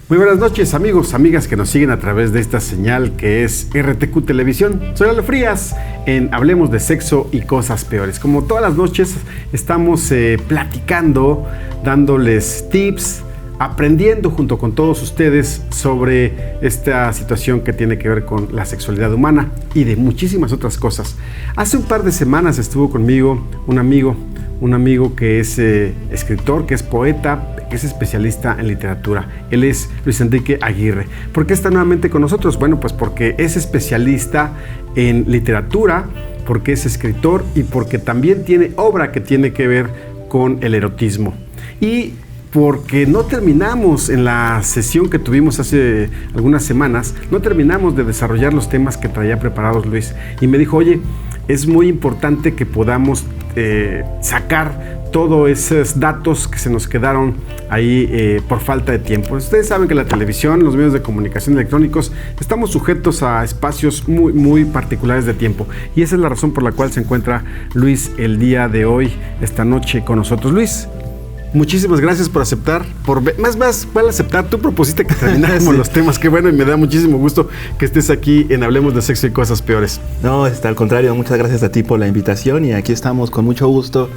Muy buenas noches, amigos, amigas que nos siguen a través de esta señal que es RTQ Televisión. Soy Lalo Frías en Hablemos de Sexo y Cosas Peores. Como todas las noches estamos platicando, dándoles tips, aprendiendo junto con todos ustedes sobre esta situación que tiene que ver con la sexualidad humana y de muchísimas otras cosas. Hace un par de semanas estuvo conmigo un amigo que es escritor, que es poeta, que es especialista en literatura. Él es Luis Enrique Aguirre. ¿Por qué está nuevamente con nosotros? Bueno, pues porque es especialista en literatura, porque es escritor y porque también tiene obra que tiene que ver con el erotismo. Y porque no terminamos en la sesión que tuvimos hace algunas semanas, no terminamos de desarrollar los temas que traía preparados Luis. Y me dijo, oye, es muy importante que podamos sacar todos esos datos que se nos quedaron ahí por falta de tiempo. Ustedes saben que la televisión, los medios de comunicación electrónicos, estamos sujetos a espacios muy particulares de tiempo. Y esa es la razón por la cual se encuentra Luis el día de hoy, esta noche con nosotros. Luis, muchísimas gracias por aceptar, más ¿cuál aceptar? Tú propusiste que termináramos sí. Los temas, qué bueno, y me da muchísimo gusto que estés aquí en Hablemos de Sexo y Cosas Peores. No, al contrario, muchas gracias a ti por la invitación y aquí estamos con mucho gusto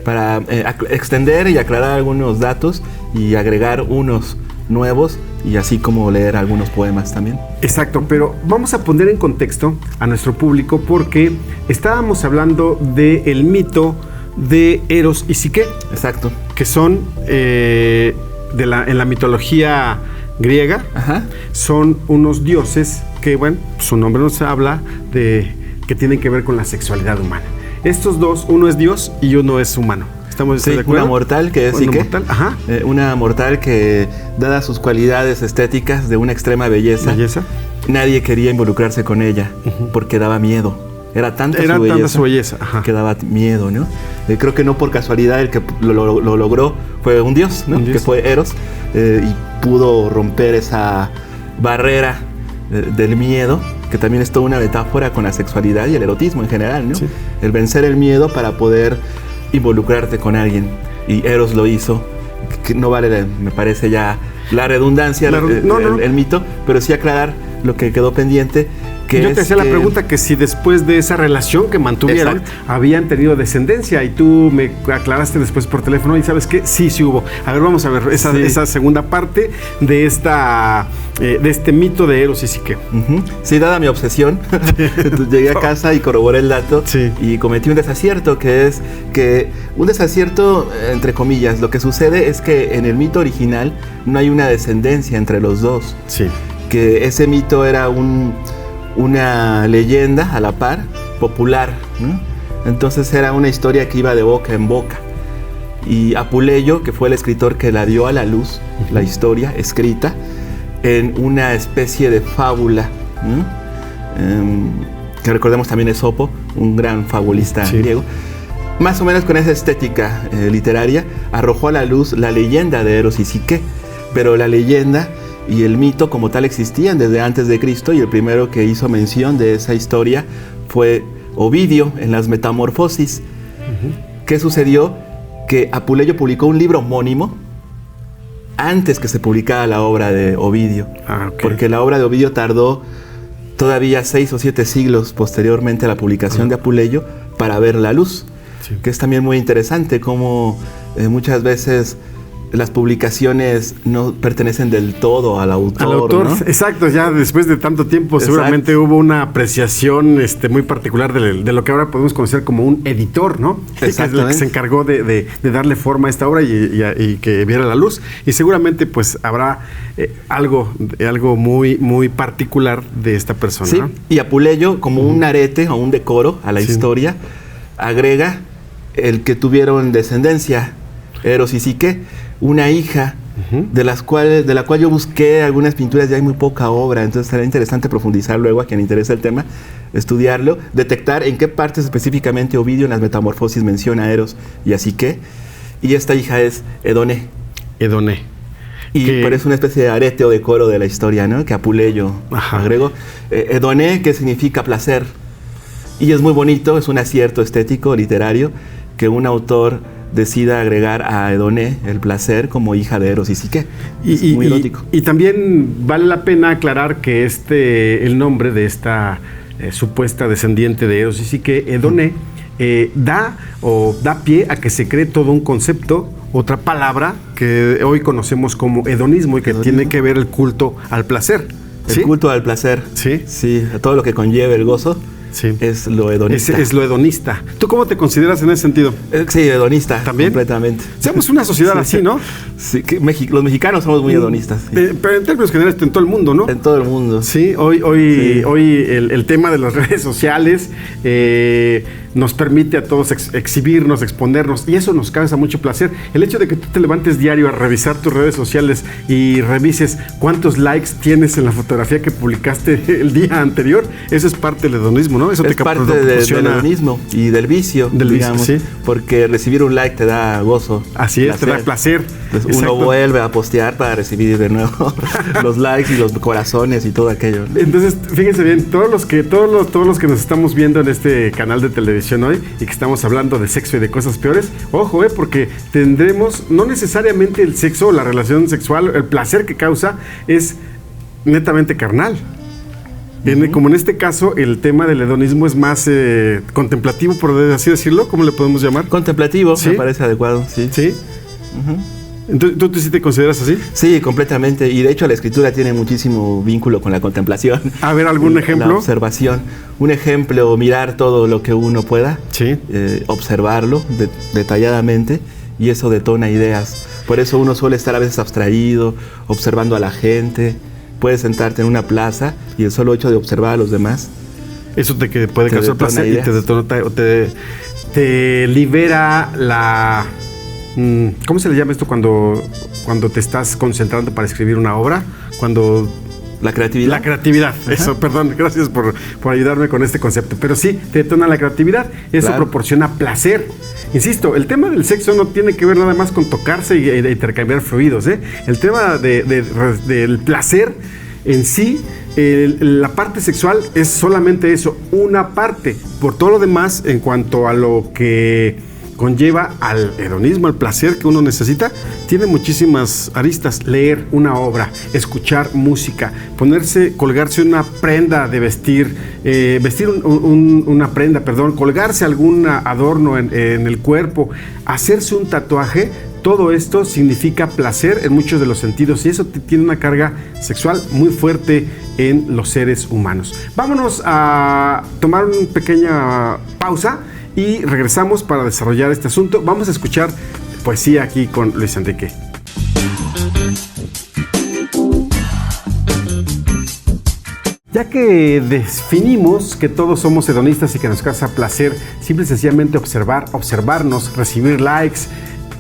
para extender y aclarar algunos datos y agregar unos nuevos y así como leer algunos poemas también. Exacto, pero vamos a poner en contexto a nuestro público porque estábamos hablando del mito de Eros y Psique. Exacto. Que son en la mitología griega. Ajá. Son unos dioses que, bueno, su nombre nos habla de que tienen que ver con la sexualidad humana. Estos dos, uno es dios y uno es humano. ¿Estamos de acuerdo? Una mortal que es Psique. Una mortal que, dadas sus cualidades estéticas de una extrema belleza, nadie quería involucrarse con ella porque daba miedo. Era tanta su belleza que daba miedo, ¿no? Creo que no por casualidad el que lo logró fue un dios, ¿no? Que fue Eros, y pudo romper esa barrera del miedo, que también es toda una metáfora con la sexualidad y el erotismo en general, ¿no? Sí. El vencer el miedo para poder involucrarte con alguien. Y Eros lo hizo, que no vale, me parece ya la redundancia, el mito, pero sí aclarar lo que quedó pendiente. Yo te hacía la pregunta que si después de esa relación que mantuvieron, exacto, habían tenido descendencia, y tú me aclaraste después por teléfono y ¿sabes qué? Sí hubo. A ver, vamos a ver esa segunda parte de este mito de Eros y Psique. Sí, dada mi obsesión, llegué a casa y corroboré el dato y cometí un desacierto, un desacierto entre comillas. Lo que sucede es que en el mito original no hay una descendencia entre los dos. Sí. Que ese mito era una leyenda a la par, popular, ¿no? Entonces era una historia que iba de boca en boca. Y Apuleyo, que fue el escritor que la dio a la luz, la historia escrita, en una especie de fábula, que recordemos también Esopo, un gran fabulista griego, más o menos con esa estética literaria, arrojó a la luz la leyenda de Eros y Psique, pero la leyenda y el mito como tal existían desde antes de Cristo, y el primero que hizo mención de esa historia fue Ovidio en las Metamorfosis. ¿Qué sucedió? Que Apuleyo publicó un libro homónimo antes que se publicara la obra de Ovidio, porque la obra de Ovidio tardó todavía 6 o 7 siglos posteriormente a la publicación de Apuleyo para ver la luz, que es también muy interesante cómo muchas veces las publicaciones no pertenecen del todo al autor, ¿no? Exacto, ya después de tanto tiempo seguramente hubo una apreciación muy particular de lo que ahora podemos conocer como un editor, ¿no? Que es el que se encargó de darle forma a esta obra y que viera la luz. Y seguramente pues habrá algo muy particular de esta persona. Sí, ¿no? Y Apuleyo, como un arete o un decoro a la historia, agrega el que tuvieron descendencia, Eros y Psique, una hija de la cual yo busqué algunas pinturas, ya hay muy poca obra, entonces será interesante profundizar luego a quien le interese el tema, estudiarlo, detectar en qué partes específicamente Ovidio en las Metamorfosis menciona a Eros y a Psique, y esta hija es Edoné. Y por eso una especie de arete o decoro de la historia, ¿no? Que Apuleyo agregó. Edoné, que significa placer, y es muy bonito, es un acierto estético, literario, que un autor decida agregar a Edoné, el placer, como hija de Eros y Psique. Es muy erótico. Y también vale la pena aclarar que el nombre de esta supuesta descendiente de Eros y Psique, Edoné, da pie a que se cree todo un concepto, otra palabra que hoy conocemos como hedonismo y que tiene que ver el culto al placer. El culto al placer. Sí. Sí, a todo lo que conlleva el gozo. Sí. Es lo hedonista. Es lo hedonista. ¿Tú cómo te consideras en ese sentido? Sí, hedonista. ¿También? Completamente. Seamos una sociedad así, ¿no? Sí, los mexicanos somos muy hedonistas. Sí. Pero en términos generales, en todo el mundo, ¿no? En todo el mundo. Sí, hoy el tema de las redes sociales nos permite a todos exhibirnos, exponernos, y eso nos causa mucho placer. El hecho de que tú te levantes diario a revisar tus redes sociales y revises cuántos likes tienes en la fotografía que publicaste el día anterior, eso es parte del hedonismo, ¿no? Eso es parte del hedonismo y del vicio, digamos, sí. Porque recibir un like te da gozo. Así es, te da placer. Entonces uno vuelve a postear para recibir de nuevo los likes y los corazones y todo aquello. Entonces, fíjense bien, todos los que nos estamos viendo en este canal de televisión hoy y que estamos hablando de sexo y de cosas peores, ojo, porque tendremos, no necesariamente el sexo o la relación sexual, el placer que causa es netamente carnal. Como en este caso, el tema del hedonismo es más contemplativo, por así decirlo. ¿Cómo le podemos llamar? Contemplativo, ¿sí? Me parece adecuado, sí. ¿Sí? Entonces, ¿tú sí te consideras así? Sí, completamente. Y de hecho la escritura tiene muchísimo vínculo con la contemplación. A ver, ¿algún ejemplo? La observación. Un ejemplo, mirar todo lo que uno pueda. Sí. Observarlo detalladamente, y eso detona ideas. Por eso uno suele estar a veces abstraído, observando a la gente. Puedes sentarte en una plaza y el solo hecho de observar a los demás. Eso puede causar placer ideas. Y te detona, te libera la... ¿Cómo se le llama esto cuando te estás concentrando para escribir una obra? La creatividad. La creatividad, eso, perdón, gracias por ayudarme con este concepto. Pero sí, te detona la creatividad, eso proporciona placer. Insisto, el tema del sexo no tiene que ver nada más con tocarse y intercambiar fluidos, ¿eh? El tema del placer en sí, la parte sexual es solamente eso, una parte. Por todo lo demás, en cuanto a lo que conlleva al hedonismo, al placer que uno necesita, tiene muchísimas aristas. Leer una obra, escuchar música, colgarse una prenda de vestir, colgarse algún adorno en el cuerpo, hacerse un tatuaje. Todo esto significa placer en muchos de los sentidos y eso tiene una carga sexual muy fuerte en los seres humanos. Vámonos a tomar una pequeña pausa y regresamos para desarrollar este asunto. Vamos a escuchar poesía aquí con Luis Enrique. Ya que definimos que todos somos hedonistas y que nos causa placer simple y sencillamente observarnos, recibir likes,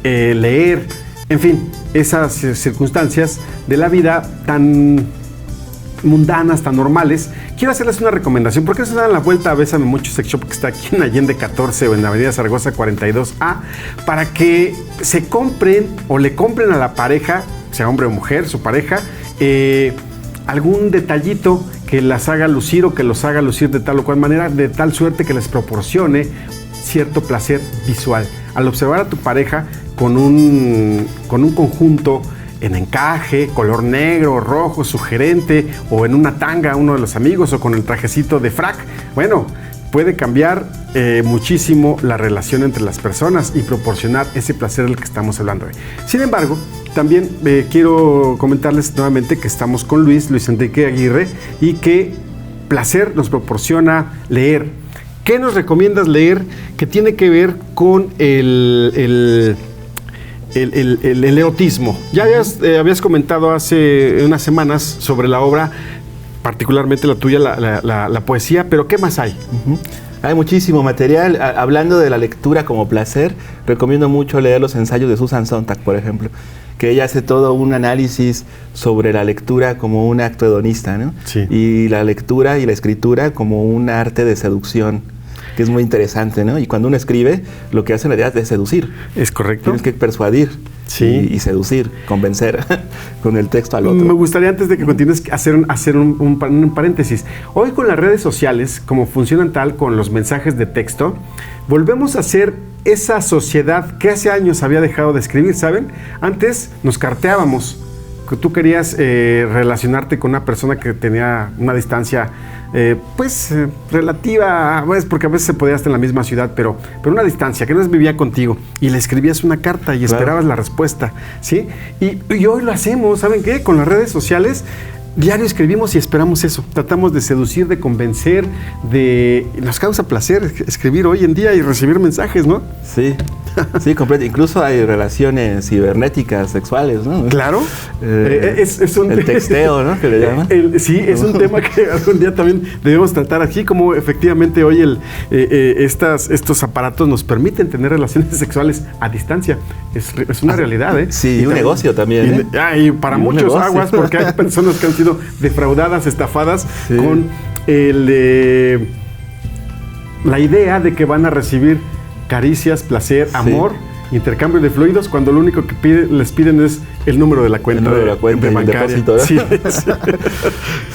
leer, en fin, esas circunstancias de la vida tan mundanas, tan normales, quiero hacerles una recomendación. ¿Por qué no se dan la vuelta a Bésame Mucho Sex Shop, que está aquí en Allende 14 o en la Avenida Zaragoza 42A, para que se compren o le compren a la pareja, sea hombre o mujer, su pareja, algún detallito que las haga lucir o que los haga lucir de tal o cual manera, de tal suerte que les proporcione cierto placer visual? Al observar a tu pareja con un conjunto en encaje, color negro, rojo, sugerente, o en una tanga, uno de los amigos, o con el trajecito de frac, bueno, puede cambiar muchísimo la relación entre las personas y proporcionar ese placer del que estamos hablando hoy. Sin embargo, también quiero comentarles nuevamente que estamos con Luis Enrique Aguirre, y que placer nos proporciona leer. ¿Qué nos recomiendas leer que tiene que ver con el erotismo? Ya habías comentado hace unas semanas sobre la obra, particularmente la tuya, la poesía, pero ¿qué más hay? Hay muchísimo material. Hablando de la lectura como placer, recomiendo mucho leer los ensayos de Susan Sontag, por ejemplo, que ella hace todo un análisis sobre la lectura como un acto hedonista, ¿no? Sí. Y la lectura y la escritura como un arte de seducción, que es muy interesante, ¿no? Y cuando uno escribe, lo que hace en realidad es seducir. Es correcto. Tienes que persuadir, sí, y seducir, convencer con el texto al otro. Me gustaría, antes de que continúes, hacer un paréntesis. Hoy, con las redes sociales, como funcionan tal con los mensajes de texto, volvemos a ser esa sociedad que hace años había dejado de escribir, ¿saben? Antes nos carteábamos. Que tú querías relacionarte con una persona que tenía una distancia relativa, pues, porque a veces se podía estar en la misma ciudad, pero una distancia, que no vivía contigo, y le escribías una carta y esperabas la respuesta, ¿sí? Y hoy lo hacemos, ¿saben qué? Con las redes sociales, diario escribimos y esperamos eso. Tratamos de seducir, de convencer, nos causa placer escribir hoy en día y recibir mensajes, ¿no? Sí. Sí, completo. Incluso hay relaciones cibernéticas sexuales, ¿no? Claro. El texteo, ¿no? Que le llaman. Sí, es un tema que algún día también debemos tratar aquí, como efectivamente hoy estos aparatos nos permiten tener relaciones sexuales a distancia. Es una realidad, ¿eh? Sí, y un negocio también. Y para muchos aguas, porque hay personas que han sido defraudadas, estafadas con la idea de que van a recibir caricias, placer, amor, intercambio de fluidos, cuando lo único que les piden es el número de la cuenta, de bancaria. Depósito, ¿no? Sí.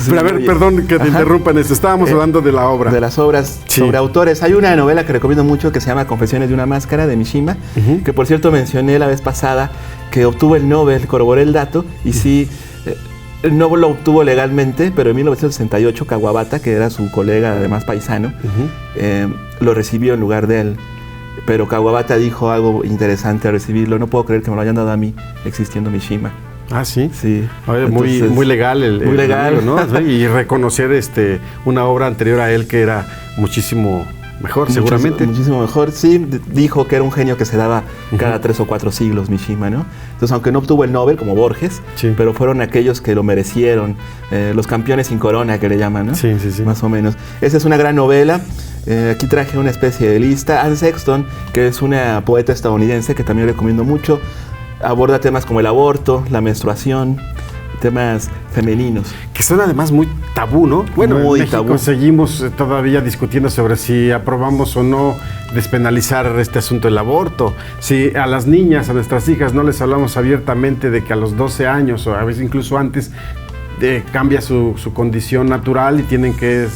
Pero a ver, perdón que te interrumpa en esto. Estábamos hablando de la obra. De las obras sobre autores. Hay una novela que recomiendo mucho que se llama Confesiones de una máscara, de Mishima, que por cierto mencioné la vez pasada que obtuvo el Nobel, corroboré el dato, y sí, no lo obtuvo legalmente, pero en 1968 Kawabata, que era su colega, además paisano, lo recibió en lugar de él. Pero Kawabata dijo algo interesante al recibirlo: no puedo creer que me lo hayan dado a mí, existiendo Mishima. Ah, sí. Sí. Oye, entonces, muy legal muy legal, amigo, ¿no? Y reconocer una obra anterior a él que era muchísimo mejor, seguramente. Muchísimo mejor, sí. Dijo que era un genio que se daba cada 3 o 4 siglos, Mishima, ¿no? Entonces, aunque no obtuvo el Nobel como Borges, pero fueron aquellos que lo merecieron, los campeones sin corona, que le llaman, ¿no? Sí. Más o menos. Esa es una gran novela. Aquí traje una especie de lista. Anne Sexton, que es una poeta estadounidense que también recomiendo mucho, aborda temas como el aborto, la menstruación, temas femeninos. Que son además muy tabú, ¿no? Bueno, muy en México tabú. Seguimos todavía discutiendo sobre si aprobamos o no despenalizar este asunto del aborto. Si a las niñas, a nuestras hijas, no les hablamos abiertamente de que a los 12 años o a veces incluso antes cambia su condición natural y tienen que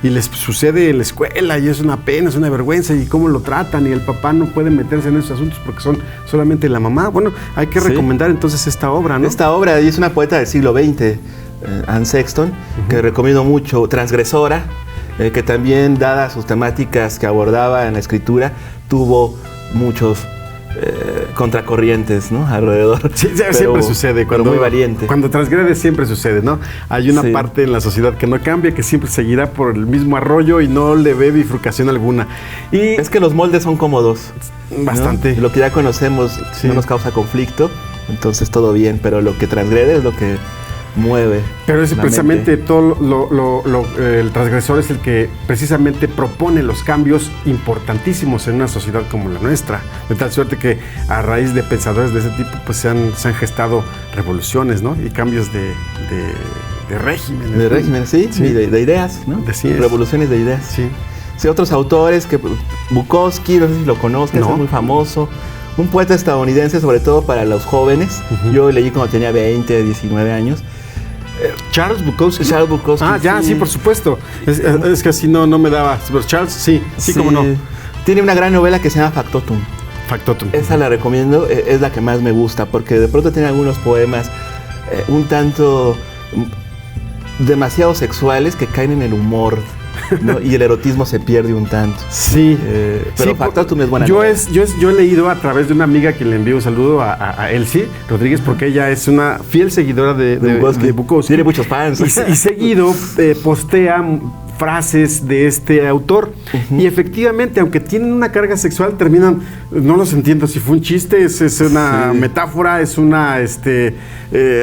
y les sucede en la escuela y es una pena, es una vergüenza, y cómo lo tratan, y el papá no puede meterse en esos asuntos porque son solamente la mamá. Bueno, hay que recomendar entonces esta obra, ¿no? Esta obra, y es una poeta del siglo XX, Anne Sexton, que recomiendo mucho, transgresora, que también, dadas sus temáticas que abordaba en la escritura, tuvo muchos contracorrientes, ¿no? Alrededor. Sí, siempre sucede. Pero muy valiente. Cuando transgrede siempre sucede, ¿no? Hay una parte en la sociedad que no cambia, que siempre seguirá por el mismo arroyo y no le ve bifurcación alguna. Y es que los moldes son cómodos. Bastante. ¿No? Lo que ya conocemos no nos causa conflicto, entonces todo bien, pero lo que transgrede es lo que mueve. Pero es precisamente el transgresor es el que precisamente propone los cambios importantísimos en una sociedad como la nuestra, de tal suerte que a raíz de pensadores de ese tipo pues se han gestado revoluciones, ¿no? Y cambios de régimen. De régimen, sí. Y de ideas, ¿no? Revoluciones de ideas. Sí, otros autores, que Bukowski, no sé si lo conozcas, es muy famoso. Un poeta estadounidense, sobre todo para los jóvenes. Yo leí cuando tenía 20, 19 años. Charles Bukowski. Charles Bukowski. Ah, ya, sí, por supuesto. Es que así no me daba. Pero Charles, sí, cómo no. Tiene una gran novela que se llama Factotum. Esa la recomiendo, es la que más me gusta, porque de pronto tiene algunos poemas un tanto demasiado sexuales que caen en el humor, ¿no? Y el erotismo se pierde un tanto. Sí. Pero Factotum es buena. Yo he leído a través de una amiga que le envío un saludo a Elsie Rodríguez, porque ella es una fiel seguidora de Bukowski. Tiene muchos fans. Y seguido postea frases de este autor. Y efectivamente, aunque tienen una carga sexual, terminan, no los entiendo si fue un chiste, es una metáfora, es una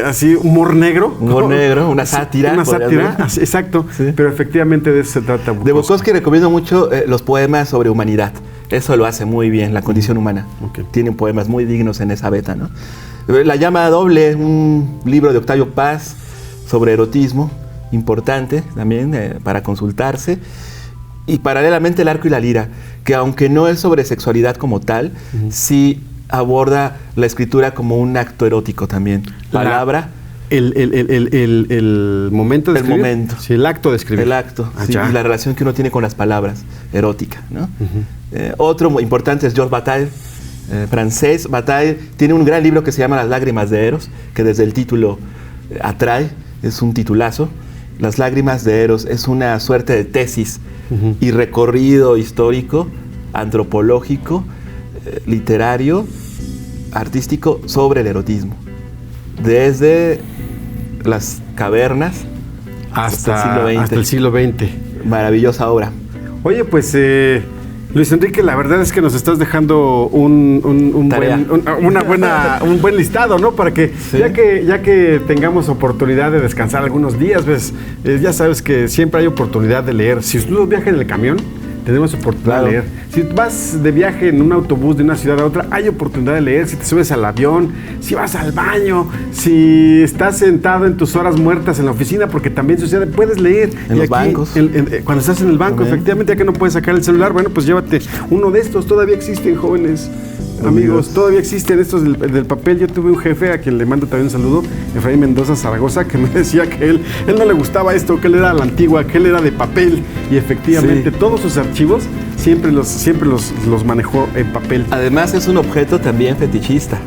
así humor negro. Humor negro, una sátira. Una sátira, exacto. Sí. Pero efectivamente de eso se trata Bukowski. De Bukowski recomiendo mucho los poemas sobre humanidad. Eso lo hace muy bien, la condición humana. Tienen poemas muy dignos en esa beta, ¿no? La llama doble, un libro de Octavio Paz sobre erotismo, importante también para consultarse. Y paralelamente El arco y la lira, que aunque no es sobre sexualidad como tal, sí aborda la escritura como un acto erótico también. Palabra, el momento de escribir. El momento. Sí, el acto de escribir. El acto, sí, y la relación que uno tiene con las palabras, erótica, ¿no? Otro muy importante es Georges Bataille, francés. Bataille tiene un gran libro que se llama Las lágrimas de Eros, que desde el título atrae, es un titulazo. Las lágrimas de Eros es una suerte de tesis y recorrido histórico, antropológico, literario, artístico sobre el erotismo. Desde las cavernas hasta el siglo XX. Maravillosa obra. Oye, pues Luis Enrique, la verdad es que nos estás dejando un buen listado, ¿no? Para que, sí, ya que tengamos oportunidad de descansar algunos días, pues, ya sabes que siempre hay oportunidad de leer. Si tú viajas en el camión, tenemos oportunidad de leer. Si vas de viaje en un autobús de una ciudad a otra, hay oportunidad de leer. Si te subes al avión, si vas al baño, si estás sentado en tus horas muertas en la oficina, porque también sucede, puedes leer. En los bancos. Cuando estás en el banco, efectivamente, ya que no puedes sacar el celular, bueno, pues llévate uno de estos. Todavía existen, jóvenes amigos, todavía existen estos del papel. Yo tuve un jefe a quien le mando también un saludo, Efraín Mendoza Zaragoza, que me decía que él no le gustaba esto, que él era a la antigua, que él era de papel, y efectivamente todos sus archivos siempre los manejó en papel. Además es un objeto también fetichista,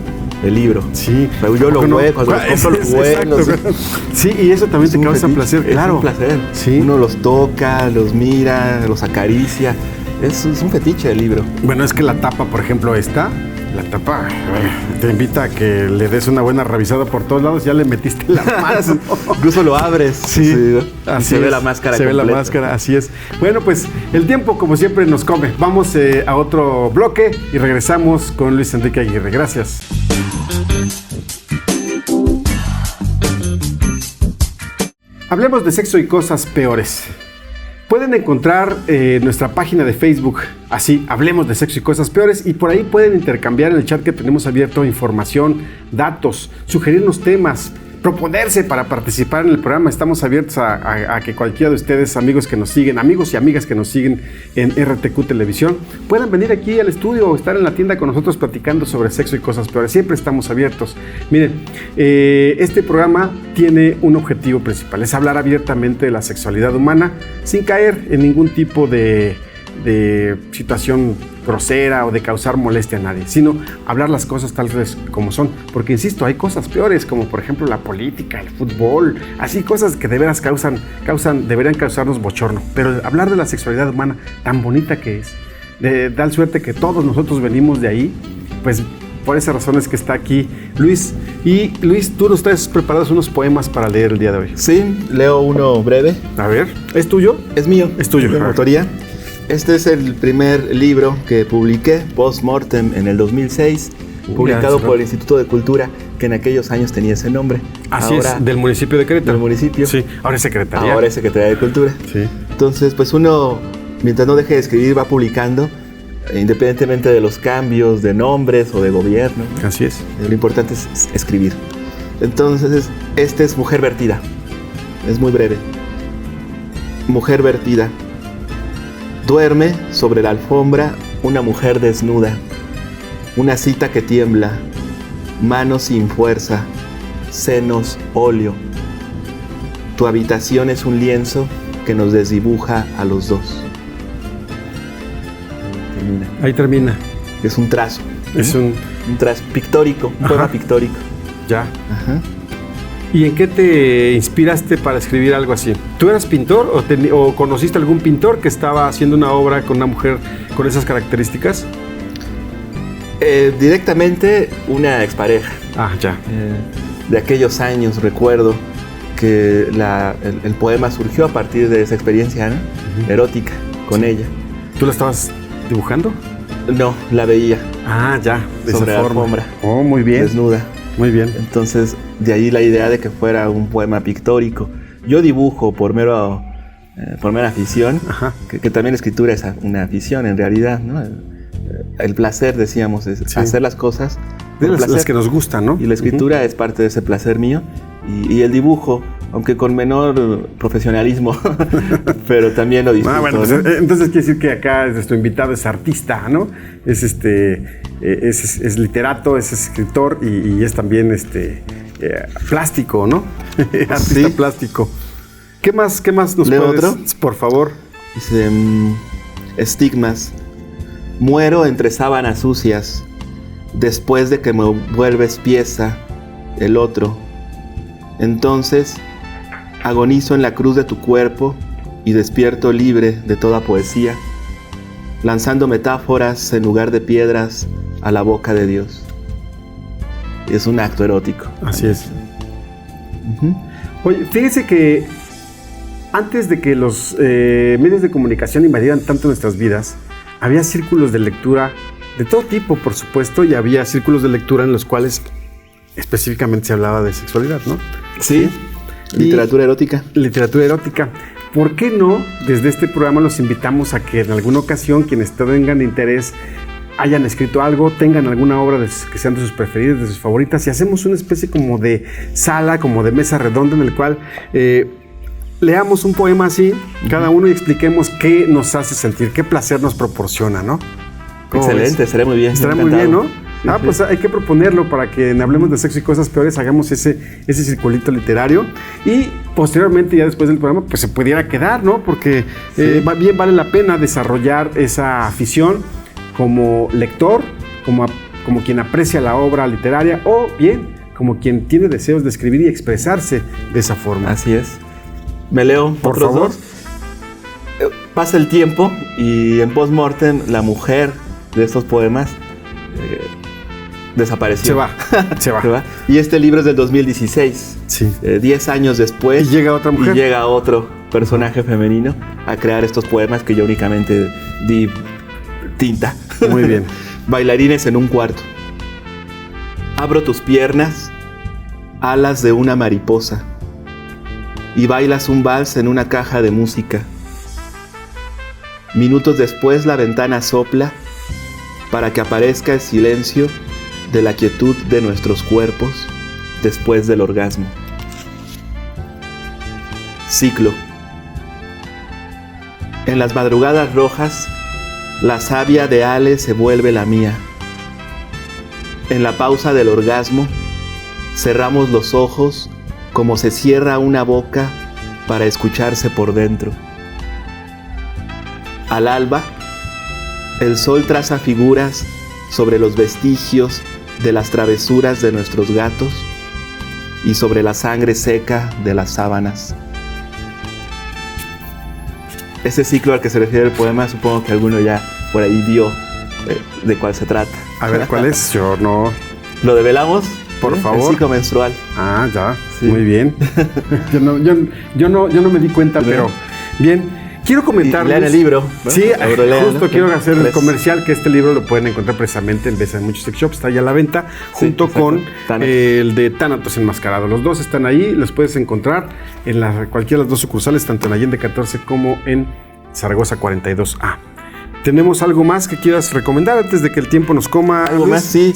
el libro. Sí. Yo lo hueco, cuando los compro los huecos. Sí, y eso también te causa placer, claro. Es un placer. Sí. Uno los toca, los mira, los acaricia. Es un fetiche el libro. Bueno, es que la tapa, por ejemplo, la tapa te invita a que le des una buena revisada por todos lados. Ya le metiste la mano. Incluso lo abres. Sí, así se ve la máscara. Se ve la máscara, así es. Bueno, pues el tiempo, como siempre, nos come. Vamos a otro bloque y regresamos con Luis Enrique Aguirre. Gracias. Hablemos de sexo y cosas peores. Pueden encontrar nuestra página de Facebook, así, Hablemos de Sexo y Cosas Peores, y por ahí pueden intercambiar en el chat que tenemos abierto información, datos, sugerirnos temas, proponerse para participar en el programa. Estamos abiertos a que cualquiera de ustedes, amigos que nos siguen, amigos y amigas que nos siguen en RTQ Televisión, puedan venir aquí al estudio o estar en la tienda con nosotros platicando sobre sexo y cosas peores. Siempre estamos abiertos. Miren, este programa tiene un objetivo principal, es hablar abiertamente de la sexualidad humana sin caer en ningún tipo de situación grosera o de causar molestia a nadie, sino hablar las cosas tal vez como son, porque insisto, hay cosas peores, como por ejemplo la política, el fútbol, así cosas que de veras deberían causarnos bochorno, pero hablar de la sexualidad humana tan bonita que es, de tal suerte que todos nosotros venimos de ahí, pues por esa razón es que está aquí Luis. Y Luis, tú nos traes preparados unos poemas para leer el día de hoy. Sí, leo uno breve. A ver, ¿es tuyo? Es mío. Es tuyo. De autoría. Este es el primer libro que publiqué, Post-Mortem, en el 2006, publicado por el Instituto de Cultura, que en aquellos años tenía ese nombre. Así ahora, es, del municipio de Querétaro. Del municipio. Sí, ahora es Secretaría. Ahora es Secretaría de Cultura. Sí. Entonces, pues uno, mientras no deje de escribir, va publicando, independientemente de los cambios de nombres o de gobierno. Así es. Lo importante es escribir. Entonces, este es Mujer Vertida. Es muy breve. Mujer vertida. Duerme sobre la alfombra una mujer desnuda, una cita que tiembla, manos sin fuerza, senos óleo. Tu habitación es un lienzo que nos desdibuja a los dos. Ahí termina. Es un trazo. Es un trazo pictórico, un poema pictórico. Ya. Ajá. ¿Y en qué te inspiraste para escribir algo así? ¿Tú eras pintor o conociste algún pintor que estaba haciendo una obra con una mujer con esas características? Directamente una expareja. Ah, ya. De aquellos años recuerdo que el poema surgió a partir de esa experiencia, ¿no? Erótica con ella. ¿Tú la estabas dibujando? No, la veía. Ah, ya. De sobre la alfombra. Oh, muy bien. Desnuda. Muy bien. Entonces, de ahí la idea de que fuera un poema pictórico. Yo dibujo por mera afición, que también la escritura es una afición en realidad, ¿no? El placer, decíamos, es hacer las cosas de las que nos gustan, ¿no? Y la escritura es parte de ese placer mío. Y el dibujo aunque con menor profesionalismo, pero también lo disfruto. Bueno, pues, entonces quiere decir que acá nuestro invitado es artista, ¿no? Es es literato, es escritor y es también plástico, ¿no? Artista sí. Plástico. ¿Qué más nos ¿Leo puedes? otro? Por favor. Dice, estigmas. Muero entre sábanas sucias, después de que me vuelves pieza, el otro. Entonces, agonizo en la cruz de tu cuerpo y despierto libre de toda poesía, lanzando metáforas en lugar de piedras a la boca de Dios. Es un acto erótico. Así es. Oye, fíjese que antes de que los medios de comunicación invadieran tanto nuestras vidas, había círculos de lectura de todo tipo, por supuesto, y había círculos de lectura en los cuales específicamente se hablaba de sexualidad, ¿no? Sí. Literatura erótica. Literatura erótica. ¿Por qué no, desde este programa los invitamos a que en alguna ocasión quienes tengan interés hayan escrito algo, tengan alguna obra que sean de sus preferidas, de sus favoritas, y hacemos una especie como de sala, como de mesa redonda en el cual leamos un poema así, cada uno, y expliquemos qué nos hace sentir, qué placer nos proporciona, ¿no? Excelente, estará muy bien. Estará muy bien, ¿no? Pues hay que proponerlo para que en Hablemos de Sexo y Cosas Peores hagamos ese circulito literario y posteriormente, ya después del programa, pues se pudiera quedar, ¿no? Porque bien vale la pena desarrollar esa afición como lector, como quien aprecia la obra literaria, o bien como quien tiene deseos de escribir y expresarse de esa forma. Así es. Me leo por otros favor. dos. Pasa el tiempo y en post-mortem la mujer de estos poemas desapareció. Se va. Y este libro es del 2016. Sí. 10 años después. Y llega otra mujer. Y llega otro personaje femenino a crear estos poemas que yo únicamente di tinta. Muy bien. Bailarines en un cuarto. Abro tus piernas, alas de una mariposa, y bailas un vals en una caja de música. Minutos después la ventana sopla para que aparezca el silencio de la quietud de nuestros cuerpos después del orgasmo. Ciclo. En las madrugadas rojas, la savia de Ale se vuelve la mía. En la pausa del orgasmo, cerramos los ojos como se cierra una boca para escucharse por dentro. Al alba, el sol traza figuras sobre los vestigios de las travesuras de nuestros gatos y sobre la sangre seca de las sábanas. Ese ciclo al que se refiere el poema, supongo que alguno ya por ahí vio de cuál se trata. A ver, ¿cuál es? Yo no. ¿Lo develamos? Por favor. El ciclo menstrual. Ah, ya. Sí. Muy bien. yo no me di cuenta, pero bien. Quiero comentarles. Lean el libro. Sí, justo ¿no? quiero hacer el 3. comercial, que este libro lo pueden encontrar precisamente en Besa de Muchos Sex Shops, está ya a la venta, junto con el de Tánatos Enmascarado. Los dos están ahí, los puedes encontrar en cualquiera de las dos sucursales, tanto en Allende 14 como en Zaragoza 42A. ¿Tenemos algo más que quieras recomendar antes de que el tiempo nos coma? ¿Algo más? Sí.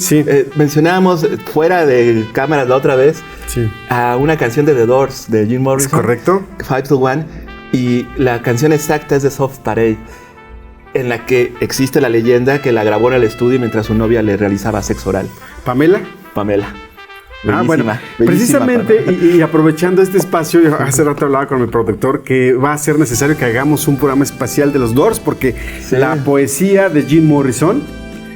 Mencionábamos fuera de cámaras la otra vez a una canción de The Doors, de Jim Morrison. ¿Es correcto? 5 to 1. Y la canción exacta es de Soft Parade, en la que existe la leyenda que la grabó en el estudio mientras su novia le realizaba sexo oral. ¿Pamela? Bellísima, bueno, precisamente, y aprovechando este espacio, yo hace rato hablaba con mi productor que va a ser necesario que hagamos un programa especial de los Doors, porque la poesía de Jim Morrison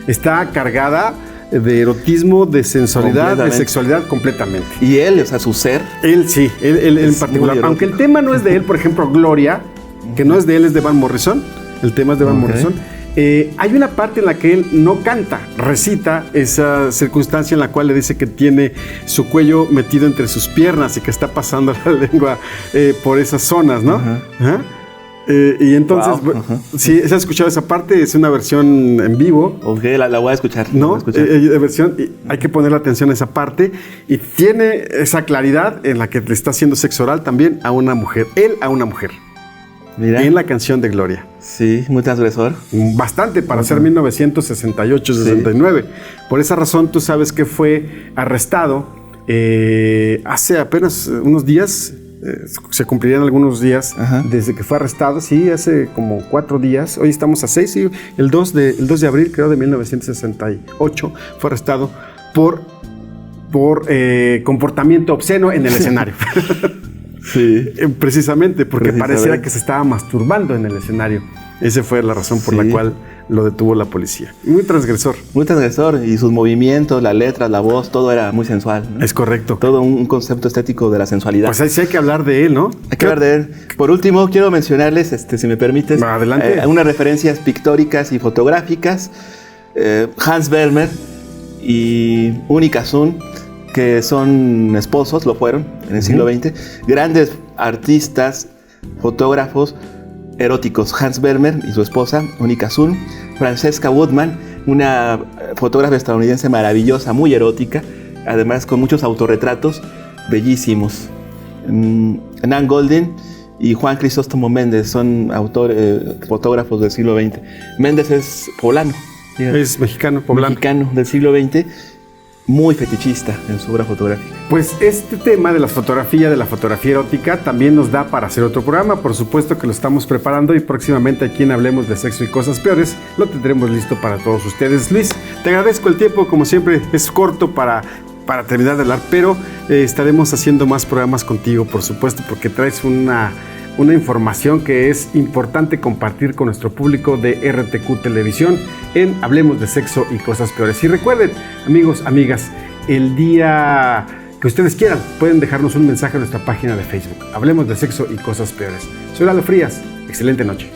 está cargada de erotismo, de sensualidad, de sexualidad completamente. Y él, o sea, su ser. Él sí, él en particular. Aunque el tema no es de él, por ejemplo, Gloria, que no es de él, es de Van Morrison. El tema es de Van Morrison. Hay una parte en la que él no canta, recita esa circunstancia en la cual le dice que tiene su cuello metido entre sus piernas y que está pasando la lengua por esas zonas, ¿no? Y entonces, si has escuchado esa parte, es una versión en vivo. Ok, la voy a escuchar. ¿No? Hay que ponerle atención a esa parte. Y tiene esa claridad en la que le está haciendo sexo oral también a una mujer. Él a una mujer. Mira. En la canción de Gloria. Sí, muy transgresor. Bastante para ser 1968-69. Por esa razón, tú sabes que fue arrestado hace apenas unos días se cumplirían algunos días Ajá. desde que fue arrestado, sí, hace como 4 días, hoy estamos a 6, sí, el 2 de abril, creo, de 1968, fue arrestado por comportamiento obsceno en el escenario. Sí. Precisamente, porque pareciera que se estaba masturbando en el escenario. Esa fue la razón por la cual lo detuvo la policía. Muy transgresor. Muy transgresor, y sus movimientos, las letras, la voz, todo era muy sensual, ¿no? Es correcto. Todo un concepto estético de la sensualidad. Pues ahí sí hay que hablar de él, ¿no? Hay que hablar de él. Por último, quiero mencionarles, si me permites, Adelante. unas referencias pictóricas y fotográficas. Hans Vermeer y Unica Sun, que son esposos, lo fueron en el siglo XX, grandes artistas, fotógrafos eróticos. Hans Vermeer y su esposa, Unica Sun. Francesca Woodman, una fotógrafa estadounidense maravillosa, muy erótica, además con muchos autorretratos bellísimos. Nan Goldin y Juan Crisóstomo Méndez son fotógrafos del siglo XX. Méndez es poblano. Es mexicano, poblano. Mexicano del siglo XX, muy fetichista en su obra fotográfica. Pues este tema de la fotografía erótica, también nos da para hacer otro programa. Por supuesto que lo estamos preparando y próximamente aquí en Hablemos de Sexo y Cosas Peores lo tendremos listo para todos ustedes. Luis, te agradezco el tiempo, como siempre, es corto para terminar de hablar, pero estaremos haciendo más programas contigo, por supuesto, porque traes una información que es importante compartir con nuestro público de RTQ Televisión en Hablemos de Sexo y Cosas Peores. Y recuerden, amigos, amigas, el día que ustedes quieran, pueden dejarnos un mensaje en nuestra página de Facebook. Hablemos de Sexo y Cosas Peores. Soy Lalo Frías. Excelente noche.